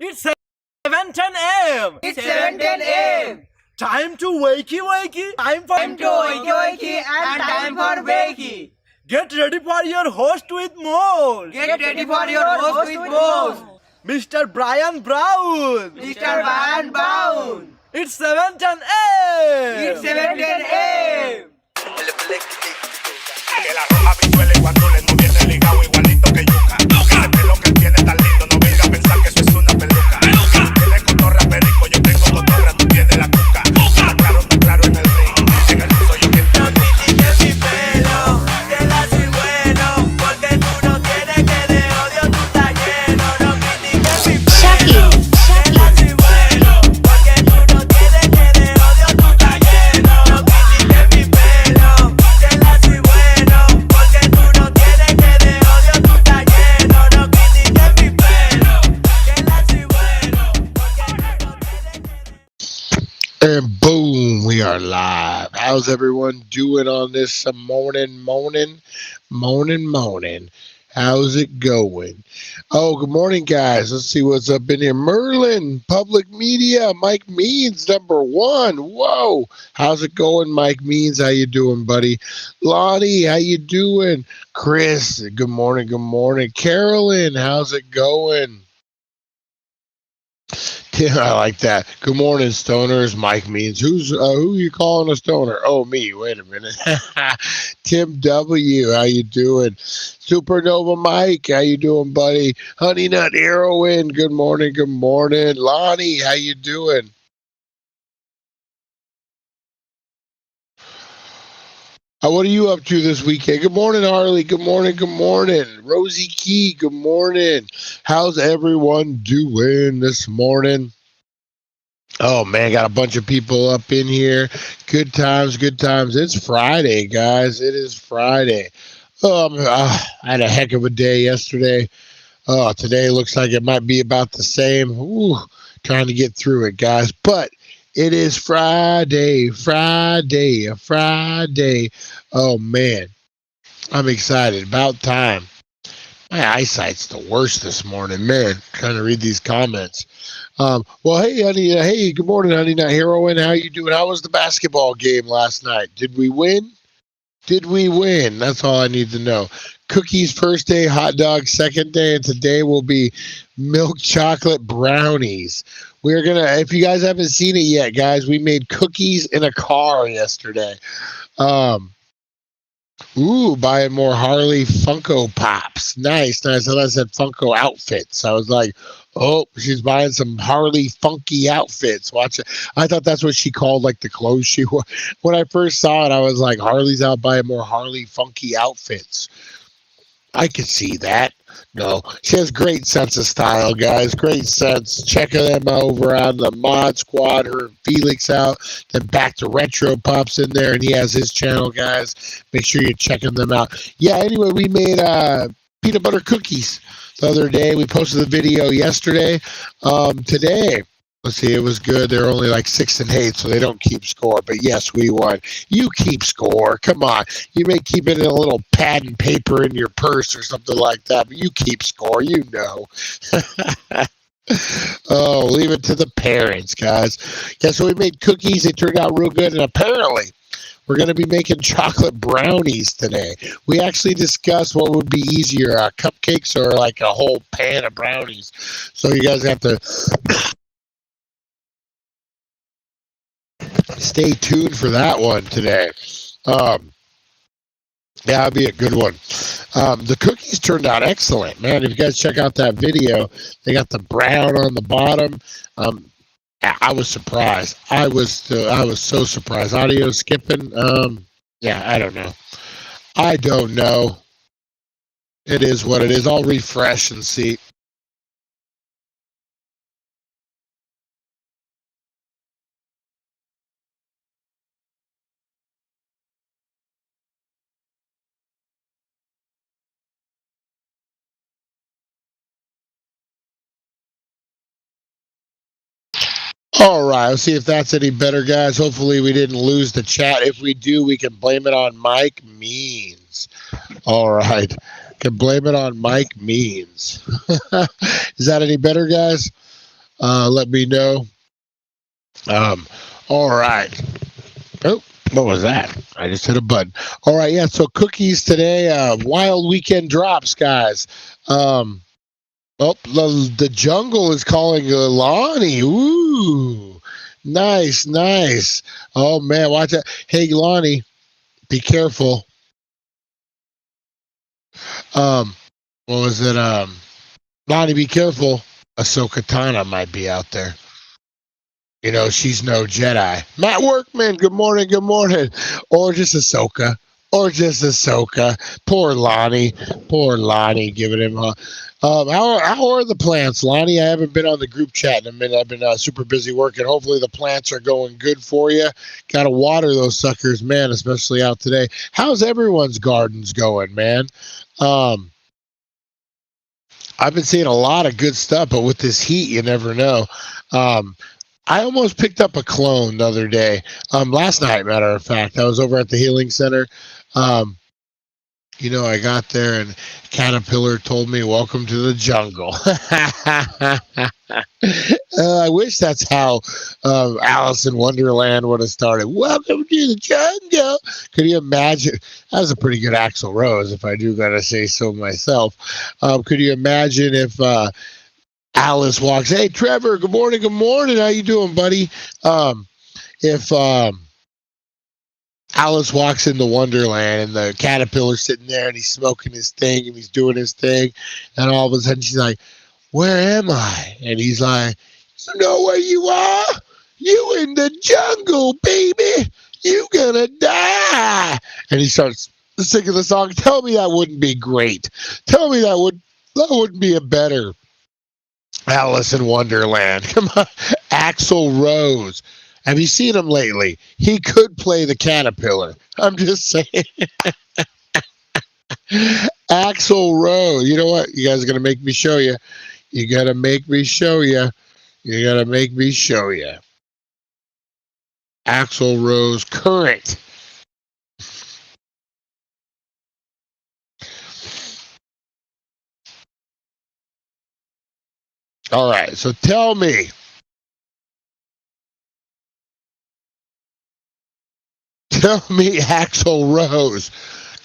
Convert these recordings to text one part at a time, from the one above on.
It's 7:10 a.m. It's 7:10 a.m. Time to wakey wakey. Time to wakey wakey and time for wakey. Get ready for your host with more. Get ready for your host with more. Mr. Brian Brown. Mr. Brian Brown. It's 7:10 a.m. It's 7:10 a.m. Que la roja visuela y cuando le no viene ligado igualito que yuca. El pelo que él tiene tan lindo, no venga a pensar que eso es una peluca. Tiene cotorra perico, yo tengo cotorra, tú tienes la cuca. Está claro en el ring, en el piso yo que No critiques mi pelo, que la soy bueno, porque tú no tienes que de odio tú estás lleno. No critiques mi pelo, que la soy bueno, porque tú no tienes que de odio tú estás lleno. No critiques mi pelo, que la soy bueno, porque tú no tienes que de odio tú estás lleno. No critiques mi pelo, que la soy bueno, porque tú no tienes que de... And boom, we are live. How's everyone doing on this morning? How's it going? Oh, good morning, guys. Let's see what's up in here. Merlin, Public Media, Mike Means, #1. Whoa. How's it going, Mike Means? How you doing, buddy? Lonnie, how you doing? Chris, good morning. Carolyn, how's it going? Yeah, I like that. Good morning, stoners. Mike Means. Who you calling a stoner? Oh, me. Wait a minute. Tim W. How you doing? Supernova Mike. How you doing, buddy? Honey Nut Heroin. Good morning. Lonnie, how you doing? What are you up to this weekend? Good morning, Harley. Good morning. Rosie Key, good morning. How's everyone doing this morning? Oh, man, got a bunch of people up in here. Good times. It's Friday, guys. It is Friday. I had a heck of a day yesterday. Today looks like it might be about the same. Ooh, trying to get through it, guys. But it is Friday. Oh, man. I'm excited. About time. My eyesight's the worst this morning, man. Trying to read these comments. Well, hey, honey. Hey, good morning, Honey Nut Heroine. How you doing? How was the basketball game last night? Did we win? That's all I need to know. Cookies first day, hot dogs second day, and today will be milk chocolate brownies. We're gonna, if you guys haven't seen it yet, guys, we made cookies in a car yesterday. Buying more Harley Funko Pops. Nice. I thought I said Funko outfits. I was like, oh, she's buying some Harley funky outfits. Watch it. I thought that's what she called like the clothes she wore. When I first saw it, I was like, Harley's out buying more Harley funky outfits. I could see that. No, she has great sense of style, guys. Great sense. Check them over on the Mod Squad. Her and Felix out. Then back to Retro Pops in there, and he has his channel, guys. Make sure you're checking them out. Yeah, anyway, we made peanut butter cookies the other day. We posted the video yesterday. Today, let's see, it was good. They're only like 6 and 8, so they don't keep score. But yes, we won. You keep score. Come on. You may keep it in a little pad and paper in your purse or something like that, but you keep score. You know. Oh, leave it to the parents, guys. Yeah, so we made cookies. They turned out real good, and apparently we're going to be making chocolate brownies today. We actually discussed what would be easier, cupcakes or like a whole pan of brownies. So you guys have to stay tuned for that one today. Yeah, it'll be a good one. The cookies turned out excellent, man. If you guys check out that video, they got the brown on the bottom. I was surprised. I was so surprised. Audio skipping. Yeah, I don't know. It is what it is. I'll refresh and see. All right, let's see if that's any better, guys. Hopefully we didn't lose the chat. If we do, we can blame it on Mike Means. All right. Can blame it on Mike Means. Is that any better, guys? let me know. All right. Oh, what was that? I just hit a button. All right, yeah. So cookies today. Wild weekend drops, guys. The jungle is calling Lonnie. Ooh, nice, nice. Oh man, watch that. Hey, Lonnie, be careful. What was it? Lonnie, be careful. Ahsoka Tano might be out there. You know, she's no Jedi. Matt Workman, good morning, good morning. Or just Ahsoka. Poor Lonnie, giving him a. How are the plants, Lonnie? I haven't been on the group chat in a minute. I've been super busy working. Hopefully the plants are going good for you. Got to water those suckers, man, especially out today. How's everyone's gardens going, man? I've been seeing a lot of good stuff, but with this heat, you never know. I almost picked up a clone the other day. Last night, matter of fact, I was over at the healing center. I got there and Caterpillar told me, "Welcome to the jungle." I wish that's how Alice in Wonderland would have started. Welcome to the jungle. Could you imagine? That was a pretty good Axl Rose, if I do gotta say so myself. Could you imagine if Alice walks? Hey, Trevor. Good morning. Good morning. How you doing, buddy? If Alice walks into Wonderland and the caterpillar's sitting there and he's smoking his thing and he's doing his thing, and all of a sudden she's like, "Where am I?" And he's like, "You know where you are? You in the jungle, baby. You gonna die." And he starts singing the song. Tell me that wouldn't be great. Tell me that wouldn't be a better Alice in Wonderland. Come on, Axl Rose. Have you seen him lately? He could play the caterpillar. I'm just saying. Axl Rose. You know what? You guys are going to make me show you. You got to make me show you. You got to make me show you. Axl Rose current. All right. So tell me. Tell me Axl Rose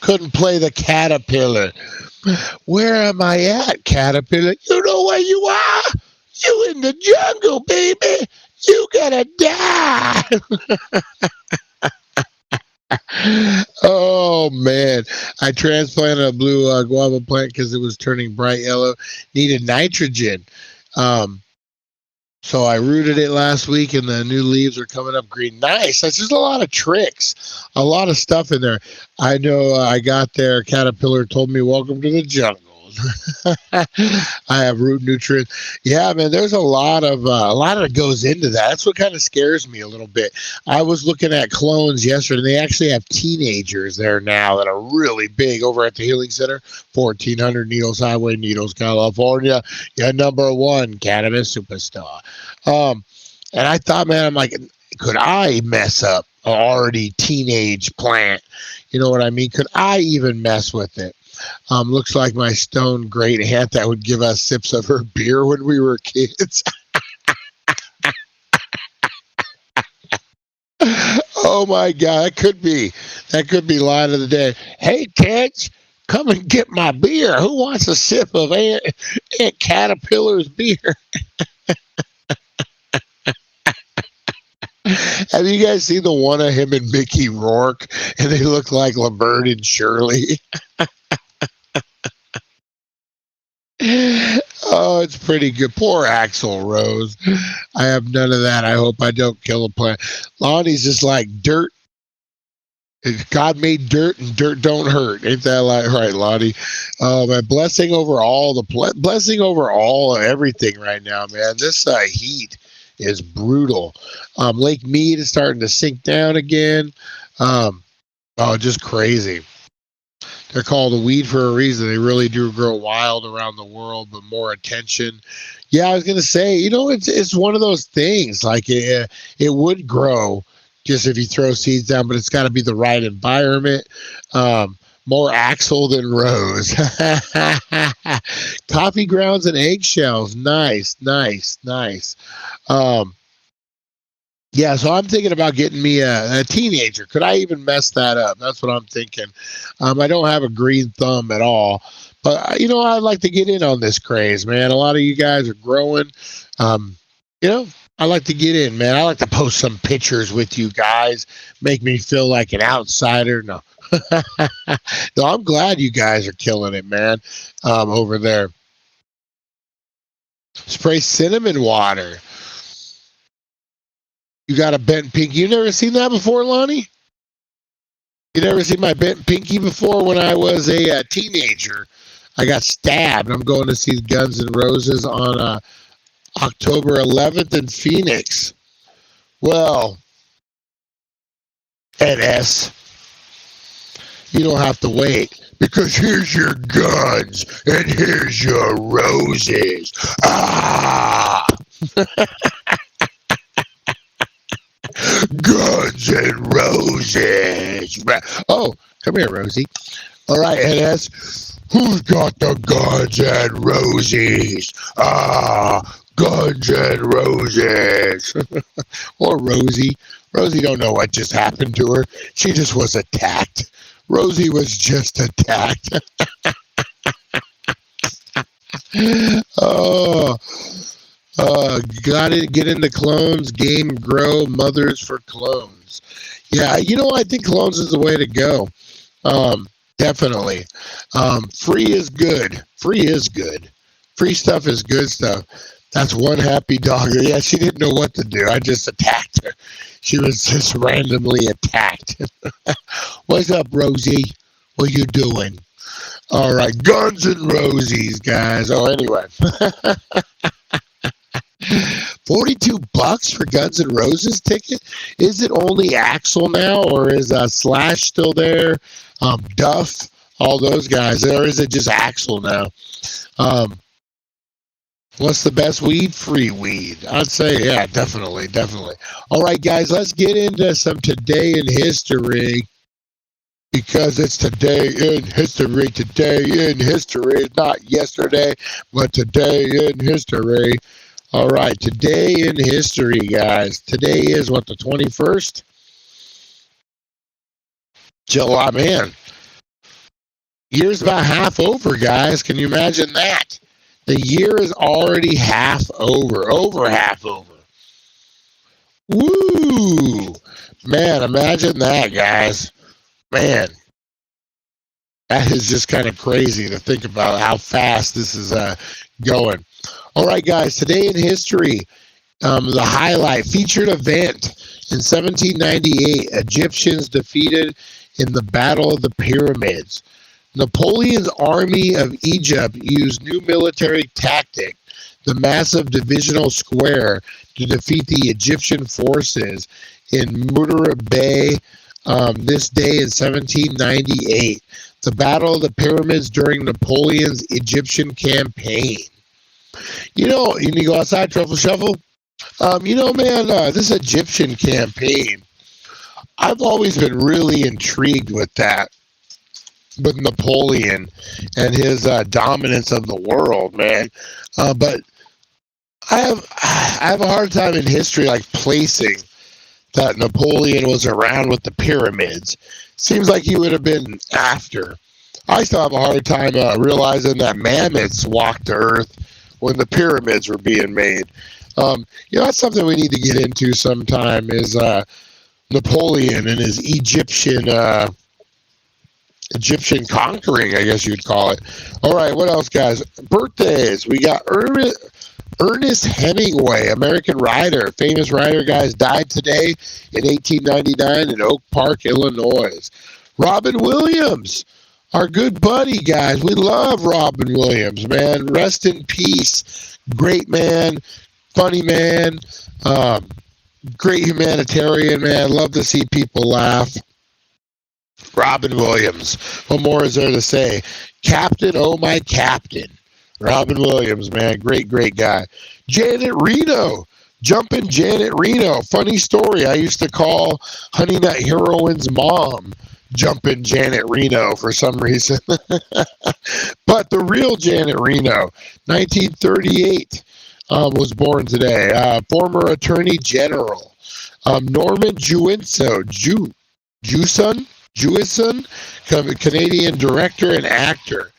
couldn't play the caterpillar. Where am I at, caterpillar? You know where you are? You in the jungle, baby. You gonna die. Oh, man. I transplanted a blue guava plant because it was turning bright yellow. Needed nitrogen. So I rooted it last week, and the new leaves are coming up green. Nice. That's just a lot of tricks, a lot of stuff in there. I know I got there. Caterpillar told me, "Welcome to the jungle." I have root nutrients. Yeah, man. There's a lot that goes into that. That's what kind of scares me a little bit. I was looking at clones yesterday. And they actually have teenagers there now that are really big over at the Healing Center. 1400 Needles Highway, Needles, California. Yeah, #1 cannabis superstar. And I thought, man, I'm like, could I mess up an already teenage plant? You know what I mean? Could I even mess with it? Looks like my stone great aunt that would give us sips of her beer when we were kids. Oh my God, that could be line of the day. Hey kids, come and get my beer. Who wants a sip of Aunt Caterpillar's beer? Have you guys seen the one of him and Mickey Rourke? And they look like Laverne and Shirley. Oh, it's pretty good. Poor Axl Rose. I have none of that. I hope I don't kill a plant. Lonnie's just like dirt. God made dirt, and dirt don't hurt. Ain't that right, Lonnie? Man, blessing over all everything right now, man. This heat is brutal. Lake Mead is starting to sink down again. Just crazy. They're called a weed for a reason. They really do grow wild around the world, but more attention. Yeah, I was gonna say, it's one of those things. Like it would grow just if you throw seeds down, but it's got to be the right environment. More Axel than Rose. Coffee grounds and eggshells. Nice. Yeah, so I'm thinking about getting me a teenager. Could I even mess that up? That's what I'm thinking. I don't have a green thumb at all. But, I'd like to get in on this craze, man. A lot of you guys are growing. I like to get in, man. I like to post some pictures with you guys, make me feel like an outsider. No. No, I'm glad you guys are killing it, man, over there. Spray cinnamon water. You got a bent pinky. You never seen that before, Lonnie? You never seen my bent pinky before? When I was a teenager, I got stabbed. I'm going to see Guns N' Roses on October 11th in Phoenix. Well, NS, you don't have to wait, because here's your guns and here's your roses. Ah! Guns and Roses. Oh, come here, Rosie. All right, NS. Who's got the Guns and Roses? Ah, Guns and Roses. Or Rosie. Rosie don't know what just happened to her. She just was attacked. Rosie was just attacked. Oh. Got it. Get into clones. Game grow. Mothers for clones. Yeah, I think clones is the way to go. Definitely. Free is good. Free stuff is good stuff. That's one happy dog. Yeah, she didn't know what to do. I just attacked her. She was just randomly attacked. What's up, Rosie? What you doing? All right, Guns and Roses, guys. Oh, anyway. $42 for Guns N' Roses ticket? Is it only Axel now, or is Slash still there? Duff, all those guys, or is it just Axel now? What's the best weed? Free weed. I'd say, yeah, definitely. All right, guys, let's get into some Today in History, because it's today in history. Today in history, not yesterday, but today in history. All right, today in history, guys. Today is what, the 21st? July, man. Year's about half over, guys. Can you imagine that? The year is already half over half over. Woo! Man, imagine that, guys. Man, that is just kind of crazy to think about how fast this is going. All right, guys, today in history, the highlight featured event in 1798, Egyptians defeated in the Battle of the Pyramids. Napoleon's army of Egypt used new military tactic, the massive divisional square, to defeat the Egyptian forces in Mudara Bay this day in 1798. The Battle of the Pyramids during Napoleon's Egyptian campaign. You go outside, truffle shuffle. Man, this Egyptian campaign, I've always been really intrigued with that, with Napoleon and his dominance of the world, man. But I have a hard time in history, like, placing that Napoleon was around with the pyramids. Seems like he would have been after. I still have a hard time realizing that mammoths walked the earth when the pyramids were being made. That's something we need to get into sometime, is Napoleon and his Egyptian conquering, I guess you'd call it. All right, what else, guys? Birthdays. We got Ernest Hemingway, American writer. Famous writer, guys, died today in 1899 in Oak Park, Illinois. Robin Williams, our good buddy, guys. We love Robin Williams, man. Rest in peace. Great man, funny man, great humanitarian, man. Love to see people laugh. Robin Williams. What more is there to say? Captain, oh my captain. Robin Williams, man. Great guy. Janet Reno. Jumpin' Janet Reno. Funny story. I used to call Honey Nut Heroine's mom jumping Janet Reno for some reason. But the real Janet Reno, 1938, was born today. Former Attorney General Norman Jewison, Canadian director and actor.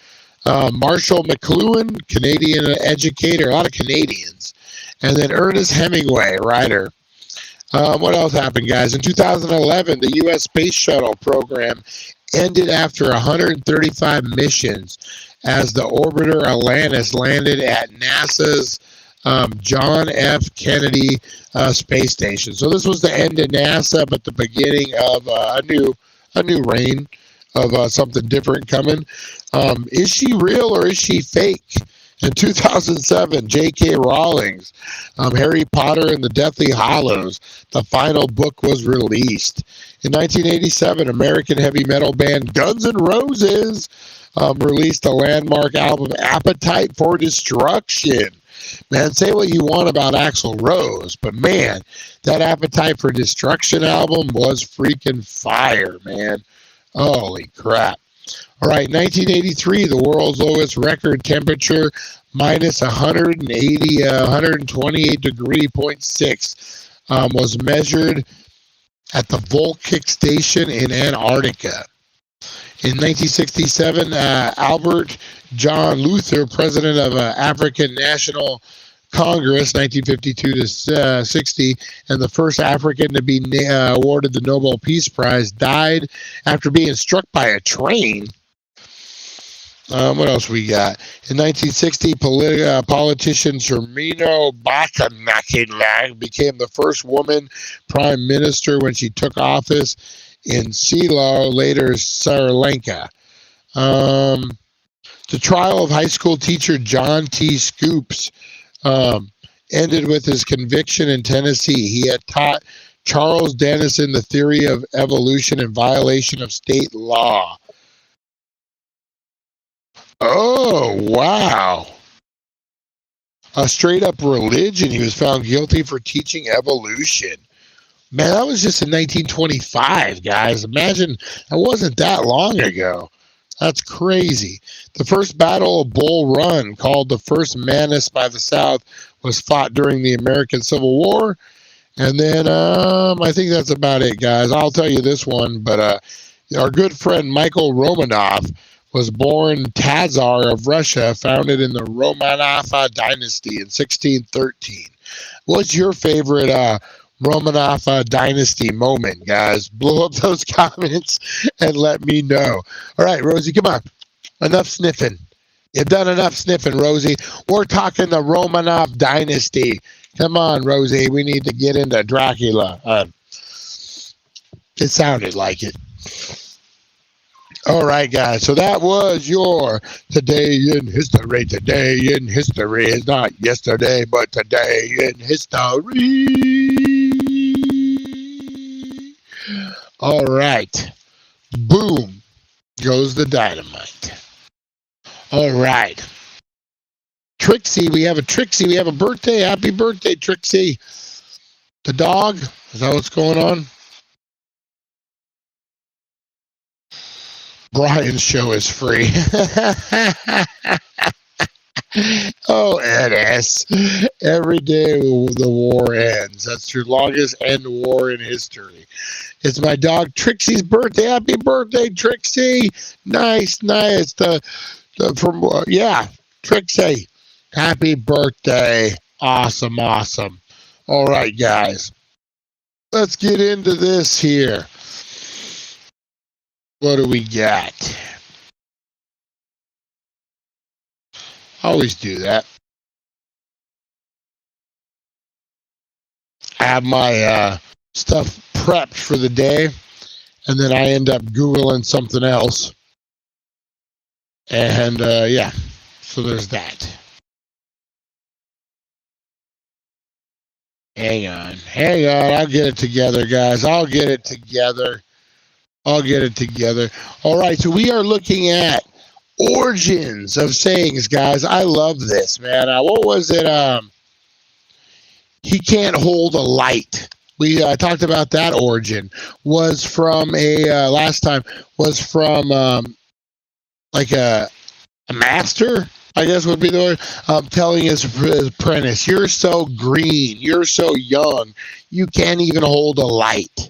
Marshall McLuhan, Canadian educator, a lot of Canadians. And then Ernest Hemingway, writer. What else happened, guys? In 2011, the U.S. Space Shuttle program ended after 135 missions as the orbiter Atlantis landed at NASA's John F. Kennedy Space Station. So this was the end of NASA, but the beginning of a new reign of something different coming. Is she real or is she fake? In 2007, J.K. Rowling's Harry Potter and the Deathly Hallows, the final book was released. In 1987, American heavy metal band Guns N' Roses released the landmark album Appetite for Destruction. Man, say what you want about Axl Rose, but man, that Appetite for Destruction album was freaking fire, man. Holy crap. All right, 1983, the world's lowest record temperature, minus 128 degree, 0.6, was measured at the Volkic Station in Antarctica. In 1967, Albert John Luther, president of African National Congress, 1952 to 60, and the first African to be awarded the Nobel Peace Prize, died after being struck by a train. What else we got? In 1960, politician Shermino Bakanakilak became the first woman prime minister when she took office in Ceylon, later Sri Lanka. The trial of high school teacher John T. Scoops ended with his conviction in Tennessee. He had taught Charles Dennison the theory of evolution in violation of state law. Oh, wow. A straight up religion. He was found guilty for teaching evolution. Man, that was just in 1925, guys. Imagine, that wasn't that long ago. That's crazy. The first battle of Bull Run, called the First Manus by the South, was fought during the American Civil War. And then I think that's about it, guys. I'll tell you this one, but our good friend Michael Romanov was born Tazar of Russia, founded in the Romanov dynasty in 1613. What's your favorite Romanov dynasty moment, guys? Blow up those comments and let me know. All right, Rosie, come on. Enough sniffing. You've done enough sniffing, Rosie. We're talking the Romanov dynasty. Come on, Rosie. We need to get into Dracula. It sounded like it. All right, guys. So that was your Today in History. Today in History is not yesterday, but today in history. All right. Boom goes the dynamite. All right. Trixie, we have a Trixie. We have a birthday. Happy birthday, Trixie. The dog. Is that what's going on? Brian's show is free. Oh, it is. Every day the war ends. That's your longest end war in history. It's my dog Trixie's birthday. Happy birthday, Trixie. Nice. Trixie. Happy birthday. Awesome. All right, guys. Let's get into this here. What do we got? Always do that. I have my stuff prepped for the day, and then I end up Googling something else. And yeah, so there's that. Hang on. I'll get it together, guys. I'll get it together. All right, so we are looking at origins of sayings, guys. I love this, man. What was it? He can't hold a light. We talked about that origin was from last time was from like a master, I guess would be the word, telling his apprentice, "You're so green, you're so young, you can't even hold a light."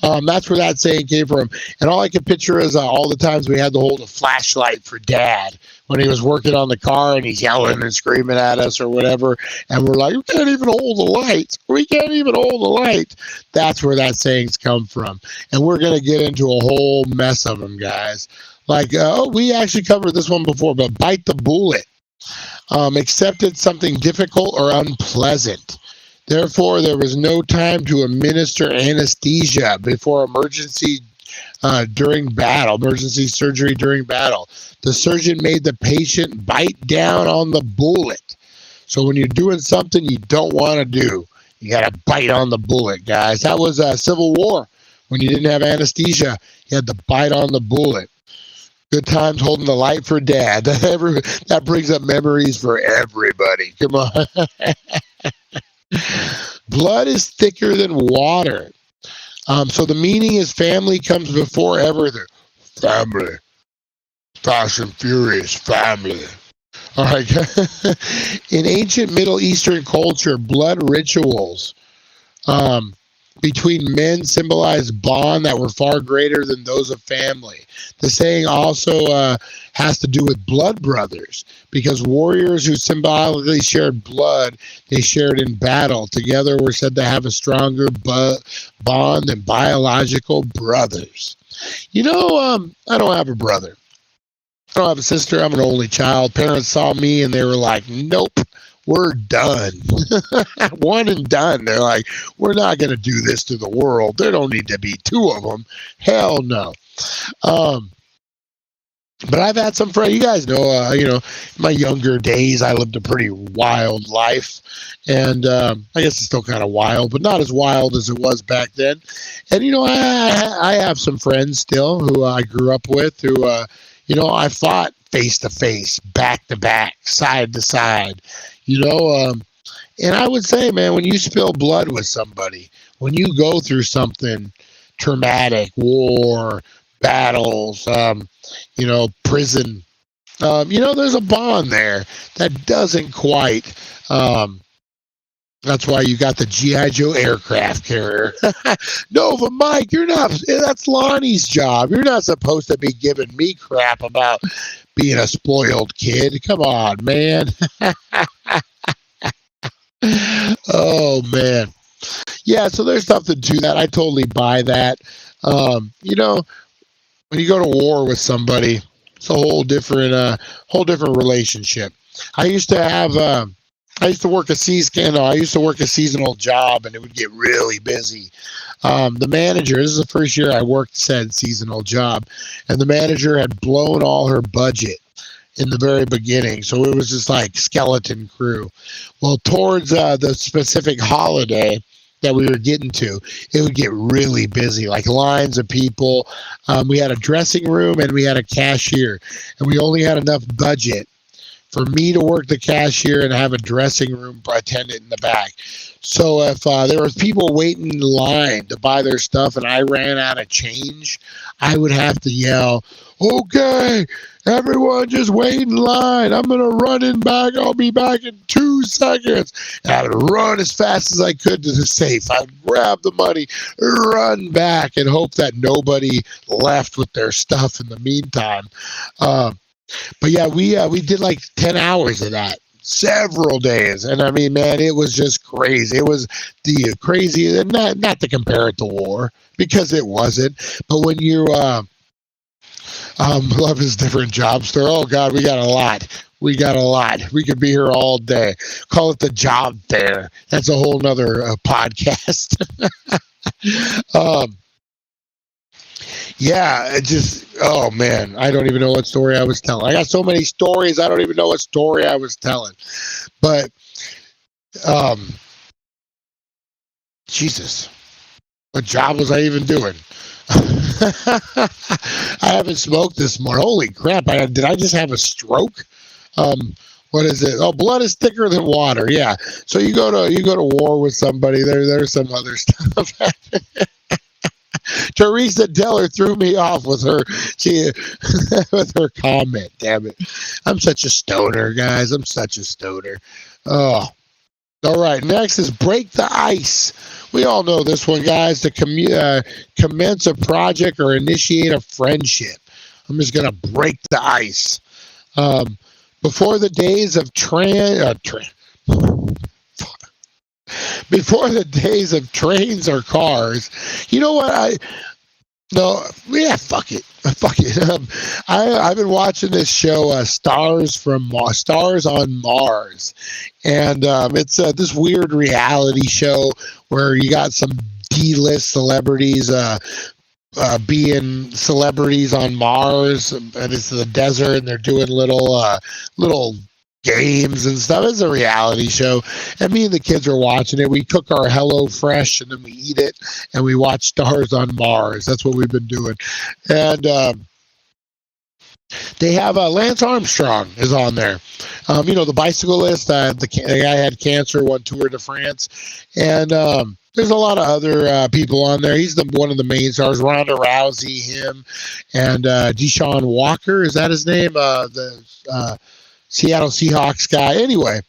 That's where that saying came from. And all I can picture is all the times we had to hold a flashlight for Dad when he was working on the car and he's yelling and screaming at us or whatever. And we're like, "We can't even hold the light. We can't even hold the light." That's where that saying's come from. And we're going to get into a whole mess of them, guys. Like, we actually covered this one before, but bite the bullet. Accepted something difficult or unpleasant. Therefore, there was no time to administer anesthesia before emergency surgery during battle. The surgeon made the patient bite down on the bullet. So when you're doing something you don't want to do, you got to bite on the bullet, guys. That was Civil War. When you didn't have anesthesia, you had to bite on the bullet. Good times holding the light for Dad. That brings up memories for everybody. Come on. Blood is thicker than water. So the meaning is family comes before everything. Family. Fast and Furious family. All right. In ancient Middle Eastern culture, blood rituals between men symbolized bond that were far greater than those of family. The saying also has to do with blood brothers, because warriors who symbolically shared blood, they shared in battle. Together were said to have a stronger bond than biological brothers. I don't have a brother. I don't have a sister. I'm an only child. Parents saw me and they were like, "Nope. We're done." One and done. They're like, "We're not going to do this to the world. There don't need to be two of them. Hell no." But I've had some friends. You guys know, in my younger days, I lived a pretty wild life. And I guess it's still kind of wild, but not as wild as it was back then. And, I have some friends still who I grew up with who, I fought face to face, back to back, side to side. And I would say, man, when you spill blood with somebody, when you go through something traumatic, war, battles, prison, there's a bond there that doesn't quite, that's why you got the G.I. Joe aircraft carrier. Nova, Mike, that's Lonnie's job. You're not supposed to be giving me crap about being a spoiled kid. Come on, man. Oh, man. Yeah, so there's something to that. I totally buy that. When you go to war with somebody, it's a whole different relationship. I used to work a seasonal job, and it would get really busy. The manager, this is the first year I worked said seasonal job, and the manager had blown all her budget in the very beginning. So it was just like skeleton crew. Well, towards the specific holiday that we were getting to, it would get really busy, like lines of people. We had a dressing room and we had a cashier, and we only had enough budget for me to work the cashier and have a dressing room attendant in the back. So if there was people waiting in line to buy their stuff and I ran out of change, I would have to yell, "Okay, everyone just wait in line. I'm going to run in back. I'll be back in 2 seconds." And I would run as fast as I could to the safe. I would grab the money, run back, and hope that nobody left with their stuff in the meantime. But yeah, we did like 10 hours of that, several days. And I mean, man, it was just crazy. It was the crazy, and not to compare it to war, because it wasn't. But when you love his different job store. Oh God, we got a lot. We could be here all day. Call it the job fair. That's a whole nother podcast. Yeah, oh man, I don't even know what story I was telling. I got so many stories, I don't even know what story I was telling. But, Jesus, what job was I even doing? I haven't smoked this morning. Holy crap, did I just have a stroke? what is it? Oh, blood is thicker than water. Yeah. So you go to war with somebody. There's some other stuff. Teresa Deller threw me off with her with her comment. Damn it! I'm such a stoner, guys. I'm such a stoner. Oh, all right. Next is break the ice. We all know this one, guys. To commence a project or initiate a friendship. I'm just gonna break the ice. Before the days of before the days of trains or cars, you know what? Fuck it. Fuck it. I've been watching this show, Stars on Mars, and it's this weird reality show where you got some D-list celebrities being celebrities on Mars, and it's the desert, and they're doing little games and stuff. It's a reality show, and me and the kids are watching it. We cook our Hello Fresh, and then we eat it, and we watch Stars on Mars. That's what we've been doing, and they have Lance Armstrong is on there. The bicyclist. The guy had cancer, won Tour de France, and there's a lot of other people on there. He's one of the main stars. Ronda Rousey, him, and Deshaun Walker. Is that his name? The Seattle Seahawks guy. Anyway,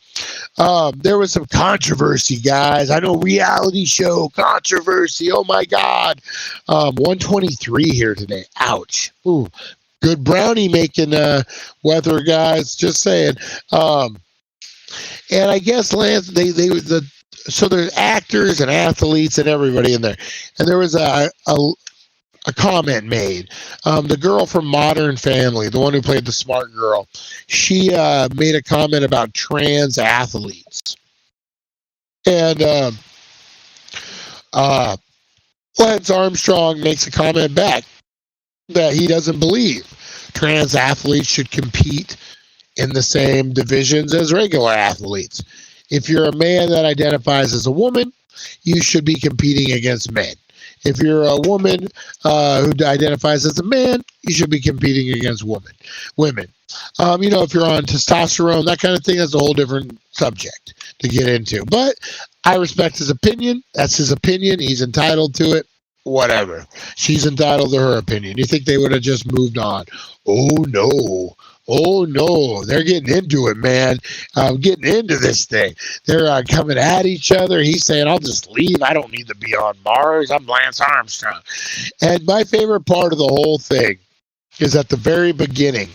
there was some controversy, guys. I know, reality show controversy. Oh my God. 123 here today. Ouch. Ooh, good brownie making weather, guys. Just saying. And I guess Lance, so there's actors and athletes and everybody in there. And there was a comment made. The girl from Modern Family, the one who played the smart girl, she made a comment about trans athletes. And Lance Armstrong makes a comment back that he doesn't believe trans athletes should compete in the same divisions as regular athletes. If you're a man that identifies as a woman, you should be competing against men. If you're a woman who identifies as a man, you should be competing against women. If you're on testosterone, that kind of thing, that's a whole different subject to get into. But I respect his opinion. That's his opinion. He's entitled to it. Whatever. She's entitled to her opinion. You think they would have just moved on? Oh no, they're getting into it, man. Getting into this thing. They're coming at each other. He's saying, I'll just leave. I don't need to be on Mars. I'm Lance Armstrong. And my favorite part of the whole thing is at the very beginning,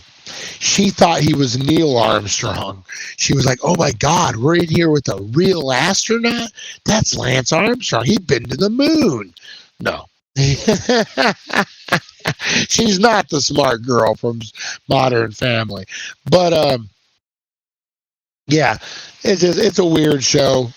she thought he was Neil Armstrong. She was like, oh my God, we're in here with a real astronaut? That's Lance Armstrong. He'd been to the moon. No. She's not the smart girl from Modern Family. But yeah, it's a weird show.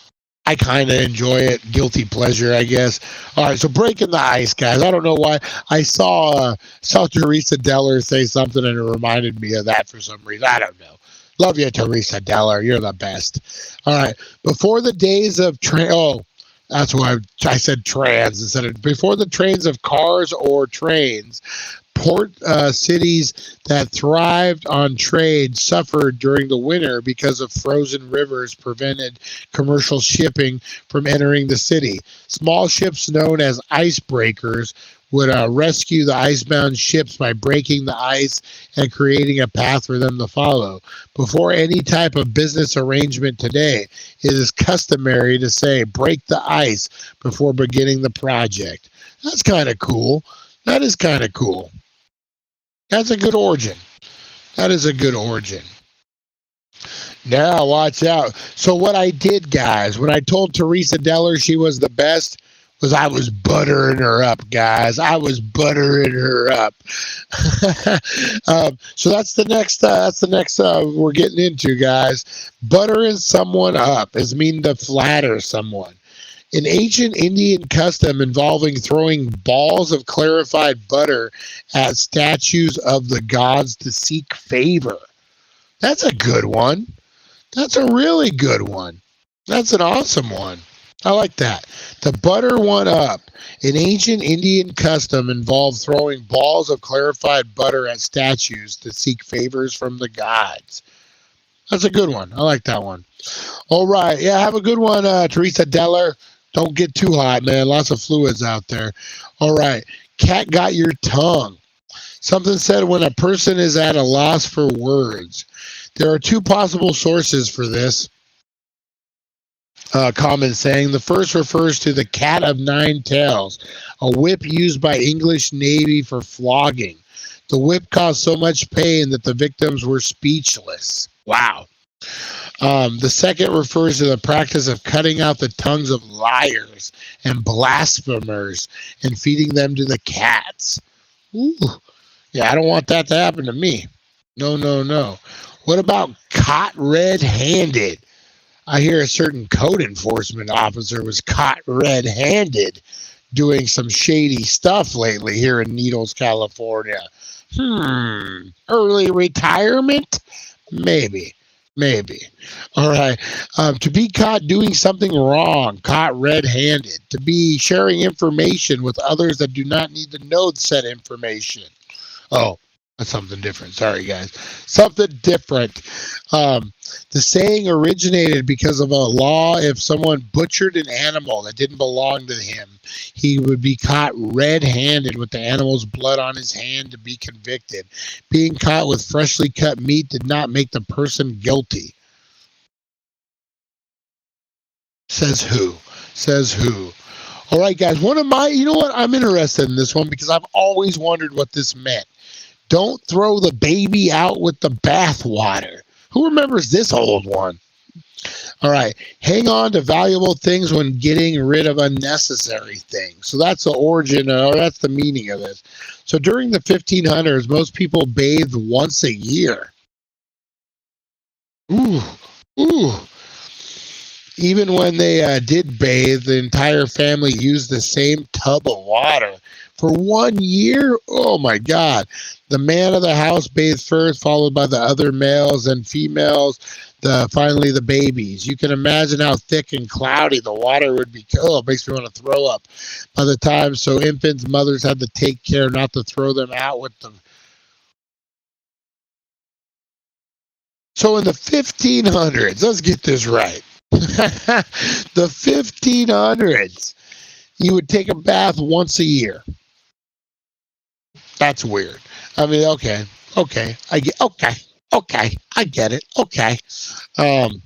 I kind of enjoy it. Guilty pleasure, I guess. All right, so breaking the ice, guys. I don't know why. I saw Teresa Deller say something, and it reminded me of that for some reason. I don't know. Love you, Teresa Deller. You're the best. All right. Before the days of that's why I said trans instead of before the trains of cars or trains. Port cities that thrived on trade suffered during the winter because of frozen rivers prevented commercial shipping from entering the city. Small ships known as icebreakers would rescue the icebound ships by breaking the ice and creating a path for them to follow. Before any type of business arrangement today, it is customary to say, break the ice before beginning the project. That's kind of cool. That is kind of cool. That's a good origin. That is a good origin. Now, watch out. So what I did, guys, when I told Teresa Deller she was the best, was I was buttering her up, guys. I was buttering her up. So that's the next we're getting into, guys. Buttering someone up is mean to flatter someone. An ancient Indian custom involving throwing balls of clarified butter at statues of the gods to seek favor. That's a good one. That's a really good one. That's an awesome one. I like that. To butter one up. An ancient Indian custom involved throwing balls of clarified butter at statues to seek favors from the gods. That's a good one. I like that one. All right. Yeah, have a good one, Teresa Deller. Don't get too hot, man. Lots of fluids out there. All right. Cat got your tongue. Something said when a person is at a loss for words. There are two possible sources for this common saying. The first refers to the cat of nine tails, a whip used by English Navy for flogging. The whip caused so much pain that the victims were speechless. Wow. The second refers to the practice of cutting out the tongues of liars and blasphemers and feeding them to the cats. Ooh. Yeah, I don't want that to happen to me. No, no, no. What about caught red-handed? I hear a certain code enforcement officer was caught red-handed doing some shady stuff lately here in Needles, California. Early retirement? Maybe. All right. To be caught doing something wrong, caught red-handed. To be sharing information with others that do not need to know said information. Oh, that's something different. Sorry, guys. Something different. The saying originated because of a law. If someone butchered an animal that didn't belong to him, he would be caught red-handed with the animal's blood on his hand to be convicted. Being caught with freshly cut meat did not make the person guilty. Says who? All right, guys. You know what? I'm interested in this one because I've always wondered what this meant. Don't throw the baby out with the bathwater. Who remembers this old one? All right. Hang on to valuable things when getting rid of unnecessary things. So that's the origin, or that's the meaning of this. So during the 1500s, most people bathed once a year. Ooh. Even when they did bathe, the entire family used the same tub of water. For 1 year? Oh my God. The man of the house bathed first, followed by the other males and females, finally the babies. You can imagine how thick and cloudy the water would be. Oh, it makes me want to throw up. By the time, so infants, mothers had to take care not to throw them out with them. So in the 1500s, let's get this right. The 1500s, you would take a bath once a year. That's weird. I mean, okay, I get it. Okay. And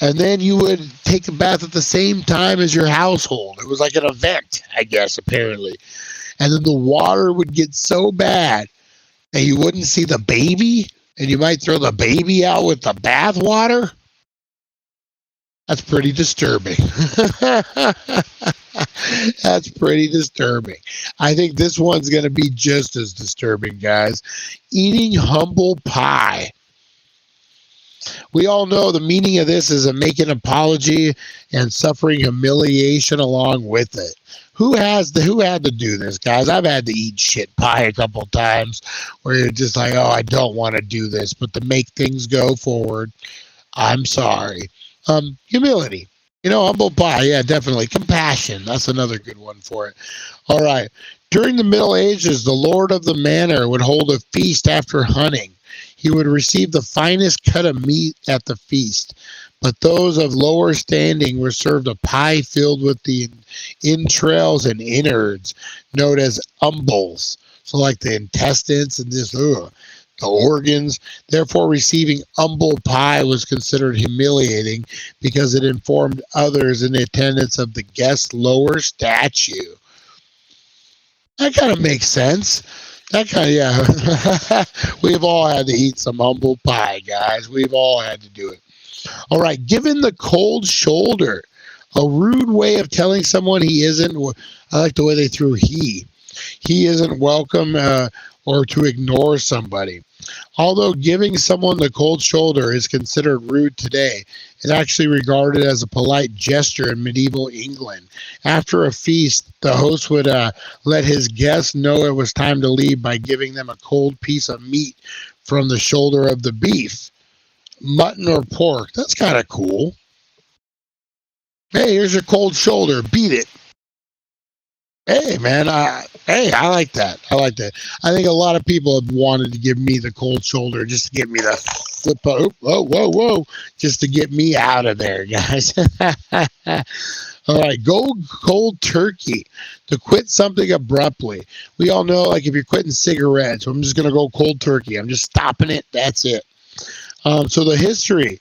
then you would take a bath at the same time as your household. It was like an event, I guess, apparently. And then the water would get so bad that you wouldn't see the baby, and you might throw the baby out with the bath water. That's pretty disturbing. That's pretty disturbing. I think this one's going to be just as disturbing, guys. Eating humble pie. We all know the meaning of this is make an apology and suffering humiliation along with it. Who had to do this, guys? I've had to eat shit pie a couple times where you're just like, oh, I don't want to do this, but to make things go forward, I'm sorry. Humility. Humble pie. Yeah, definitely. Compassion. That's another good one for it. All right. During the Middle Ages, the lord of the manor would hold a feast after hunting. He would receive the finest cut of meat at the feast, but those of lower standing were served a pie filled with the entrails and innards, known as umbles. So like the intestines and the organs. Therefore, receiving humble pie was considered humiliating because it informed others in the attendance of the guest's lower stature. That kind of makes sense. Yeah. We've all had to eat some humble pie, guys. We've all had to do it. All right. Given the cold shoulder, a rude way of telling someone he isn't. I like the way they threw he. He isn't welcome or to ignore somebody. Although giving someone the cold shoulder is considered rude today, it's actually regarded as a polite gesture in medieval England. After a feast, the host would let his guests know it was time to leave by giving them a cold piece of meat from the shoulder of the beef, mutton or pork. That's kind of cool. Hey, here's your cold shoulder. Beat it. Hey, man. I like that. I like that. I think a lot of people have wanted to give me the cold shoulder just to get me the flip. Whoa. Just to get me out of there, guys. All right, go cold turkey to quit something abruptly. We all know, like, if you're quitting cigarettes, I'm just going to go cold turkey. I'm just stopping it. That's it. So the history.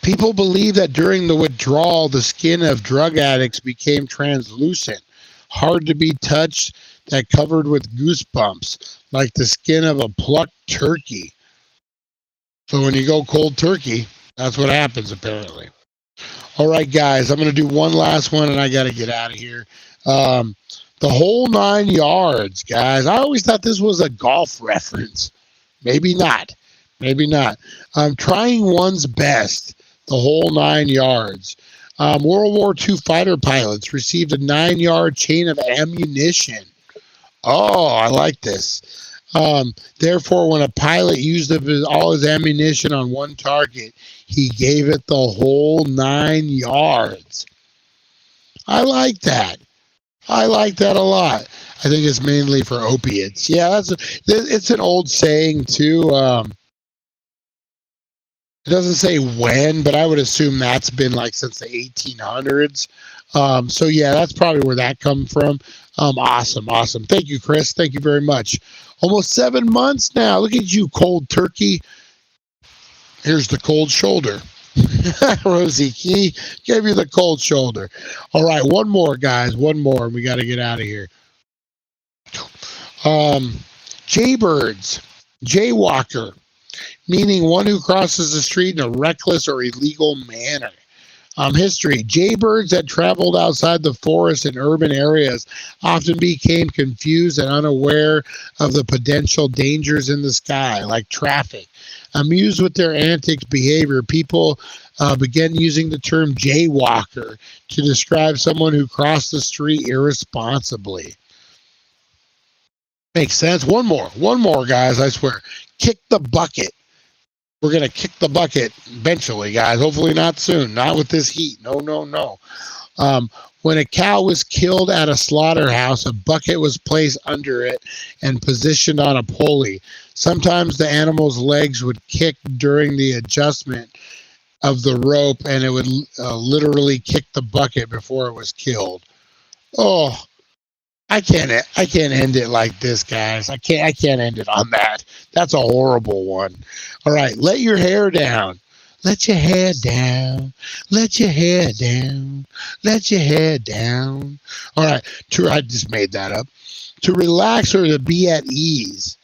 People believe that during the withdrawal, the skin of drug addicts became translucent, hard to be touched, that covered with goosebumps, like the skin of a plucked turkey. So when you go cold turkey, that's what happens, apparently. All right, guys, I'm going to do one last one, and I got to get out of here. The whole 9 yards, guys. I always thought this was a golf reference. Maybe not. Maybe not. Trying one's best. The whole 9 yards. World War II fighter pilots received a 9-yard chain of ammunition. Oh, I like this. Therefore, when a pilot used all his ammunition on one target, he gave it the whole 9 yards. I like that. I like that a lot. I think it's mainly for opiates. Yeah, it's an old saying too. It doesn't say when, but I would assume that's been like since the 1800s. So yeah, that's probably where that come from. Awesome. Thank you, Chris. Thank you very much. Almost 7 months now. Look at you, cold turkey. Here's the cold shoulder. Rosie Key gave you the cold shoulder. All right, one more, guys. One more, and we got to get out of here. Jaybirds, jaywalker, meaning one who crosses the street in a reckless or illegal manner. History. Jaybirds that traveled outside the forest in urban areas often became confused and unaware of the potential dangers in the sky, like traffic. Amused with their antics behavior, people began using the term jaywalker to describe someone who crossed the street irresponsibly. Makes sense. One more, guys, I swear. Kick the bucket. We're going to kick the bucket eventually, guys. Hopefully not soon. Not with this heat. No. When a cow was killed at a slaughterhouse, a bucket was placed under it and positioned on a pulley. Sometimes the animal's legs would kick during the adjustment of the rope, and it would literally kick the bucket before it was killed. Oh, I can't end it like this, guys. I can't end it on that. That's a horrible one. All right, let your hair down. Let your hair down. Let your hair down. Let your hair down. All right, I just made that up. To relax or to be at ease.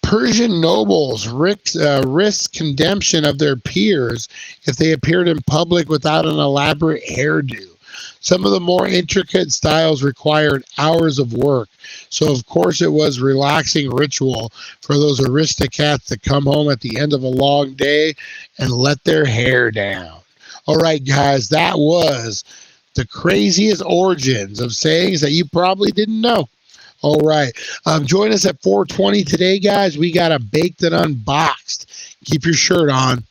Persian nobles risked condemnation of their peers if they appeared in public without an elaborate hairdo. Some of the more intricate styles required hours of work, so of course it was a relaxing ritual for those aristocrats to come home at the end of a long day and let their hair down. All right, guys, that was the craziest origins of sayings that you probably didn't know. All right, join us at 4:20 today, guys. We got a baked and unboxed. Keep your shirt on.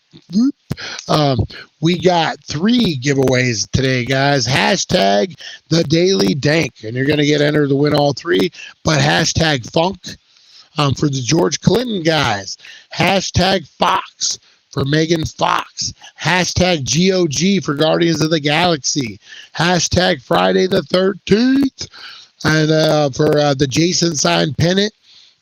We got 3 giveaways today, guys. Hashtag the Daily Dank, and you're going to get entered to win all 3. But hashtag Funk for the George Clinton guys. Hashtag Fox for Megan Fox. Hashtag GOG for Guardians of the Galaxy. Hashtag Friday the 13th. And for the Jason signed pennant.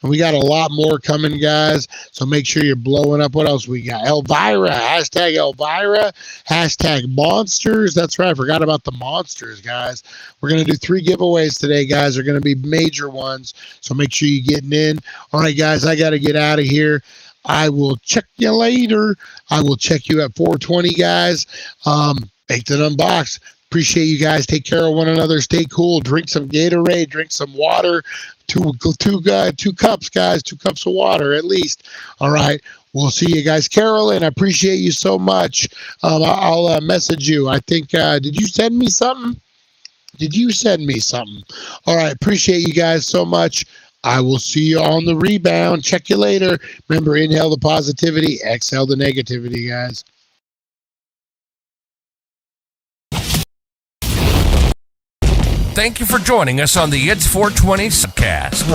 And we got a lot more coming, guys. So make sure you're blowing up. What else we got? Elvira. Hashtag Elvira. Hashtag Monsters. That's right. I forgot about the Monsters, guys. We're going to do 3 giveaways today, guys. They're going to be major ones. So make sure you're getting in. All right, guys. I got to get out of here. I will check you later. I will check you at 4:20, guys. Baked and unboxed. Appreciate you guys. Take care of one another. Stay cool. Drink some Gatorade. Drink some water. Two cups, guys. 2 cups of water at least. All right. We'll see you guys. Carolyn, I appreciate you so much. I'll message you. I think, did you send me something? All right. Appreciate you guys so much. I will see you on the rebound. Check you later. Remember, inhale the positivity, exhale the negativity, guys. Thank you for joining us on the It's 420 Subcast.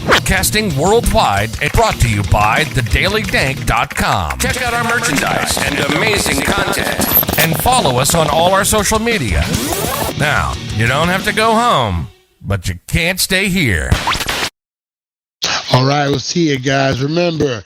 Broadcasting worldwide and brought to you by thedailydank.com. Check out our merchandise and amazing content. And follow us on all our social media. Now, you don't have to go home, but you can't stay here. All right, we'll see you guys. Remember,